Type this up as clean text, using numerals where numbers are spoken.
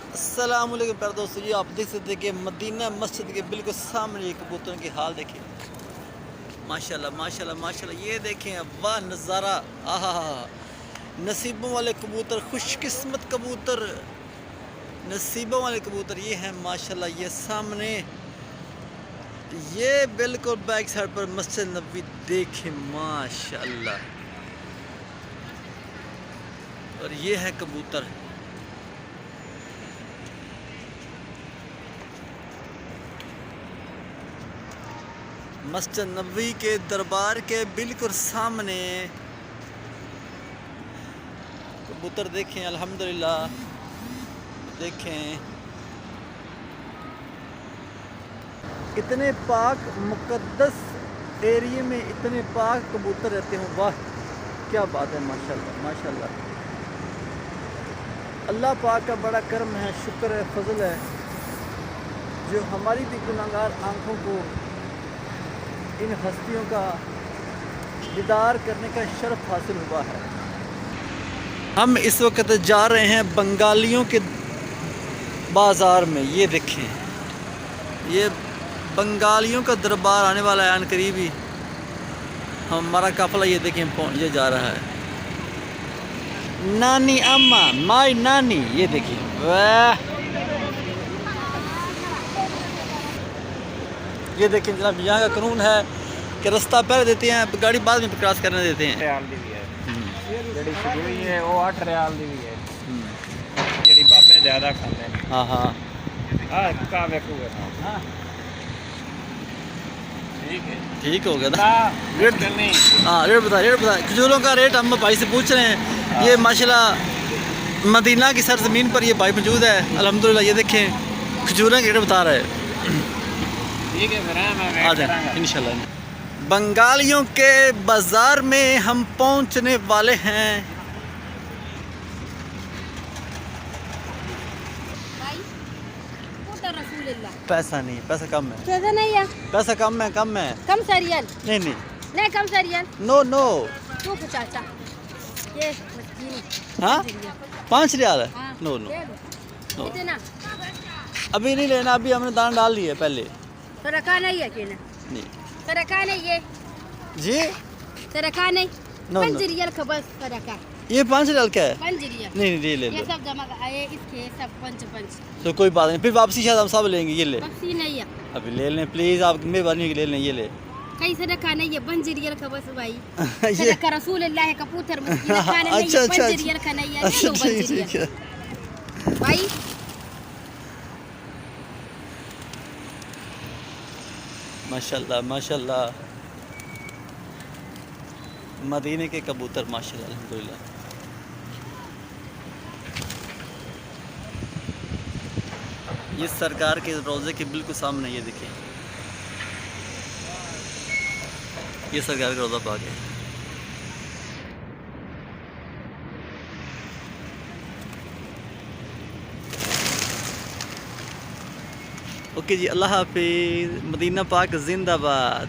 अस्सलाम वालेकुम प्यारे दोस्तों जी, आप देख सकते हैं कि मदीना मस्जिद के बिल्कुल सामने ये कबूतरों की हाल देखिए। माशाल्लाह माशाल्लाह माशाल्लाह, ये देखें वाह नज़ारा। आहा, नसीबों वाले कबूतर, खुशकिस्मत कबूतर, नसीबों वाले कबूतर ये हैं माशाल्लाह। ये सामने ये बिल्कुल बैक साइड पर मस्जिद नबी देखें माशाल्लाह। और ये है कबूतर। मस्जिद नबवी के दरबार के बिल्कुल सामने कबूतर देखें अल्हम्दुलिल्लाह। देखें इतने पाक मुक़द्दस एरिया में इतने पाक कबूतर रहते हैं, वाह क्या बात है। माशाल्लाह माशाल्लाह, अल्लाह पाक का बड़ा करम है, शुक्र है, फजल है जो हमारी भी गुनाहगार आँखों को इन हस्तियों का दीदार करने का शर्फ हासिल हुआ है। हम इस वक्त जा रहे हैं बंगालियों के बाज़ार में। ये देखें, ये बंगालियों का दरबार आने वाला है अनकरीब ही। हमारा काफ़िला ये देखें ये जा रहा है। नानी अम्मा माई नानी, ये देखिए वाह। ये देखें जनाब, यहाँ का कानून है कि रास्ता पहले देते हैं, गाड़ी बाद में क्रॉस करने देते हैं। हाँ हाँ ठीक हो गया ना। रेट हाँ, रेट बता। खजूरों का रेट हम भाई से पूछ रहे हैं। ये माशाल्लाह मदीना की सरजमीन पर ये भाई मौजूद है अल्हम्दुलिल्लाह। ये देखें खजूरों के रेट बता रहे हैं। ठीक है, फिर आ जाए इंशाल्लाह। बंगालियों के बाज़ार में हम पहुंचने वाले हैं। पैसा नहीं, पैसा कम है। पैसा नहीं है, पैसा कम है, कम है। कम सरियल नहीं नहीं नहीं, कम सरियल नो नो। तू चाचा ये मस्कीन हाँ 5 रियाल है। हाँ, नो नो दे दो। नो, कितना अभी नहीं लेना, अभी हमने दाना डाल लिया है पहले। तो रखा नहीं है कि नहीं तो रखा नहीं है जी, तो रखा नहीं। No, 5 no. रियल का बस रखा ये 5 रियाल का है। 5 रियल नहीं नहीं, ले ये लो सब जमा आए इसके सब पंच तो कोई बात नहीं, फिर वापसी शायद हम सब लेंगे। ये ले, बक्सी नहीं है, अभी ले लें प्लीज़, आप मेहरबानी ले लें। ये ले कहीं से रखा नहीं है। 5 रियल का बस भाई ये सदका रसूल अल्लाह कबूतर मुस्किन खाने नहीं अच्छा है। अच्छा 5 रियल का नहीं है, अच्छा ले लो 5 ठीक रियल है। भाई। माशाल्लाह माशाल्लाह, मदीने के कबूतर माशाल्लाह अल्हम्दुलिल्लाह। ये सरकार के रोज़े के बिल्कुल सामने ये देखिए, ये सरकार का रोज़ा पाक है। ओके जी, अल्लाह हाफिज़। मदीना पाक जिंदाबाद।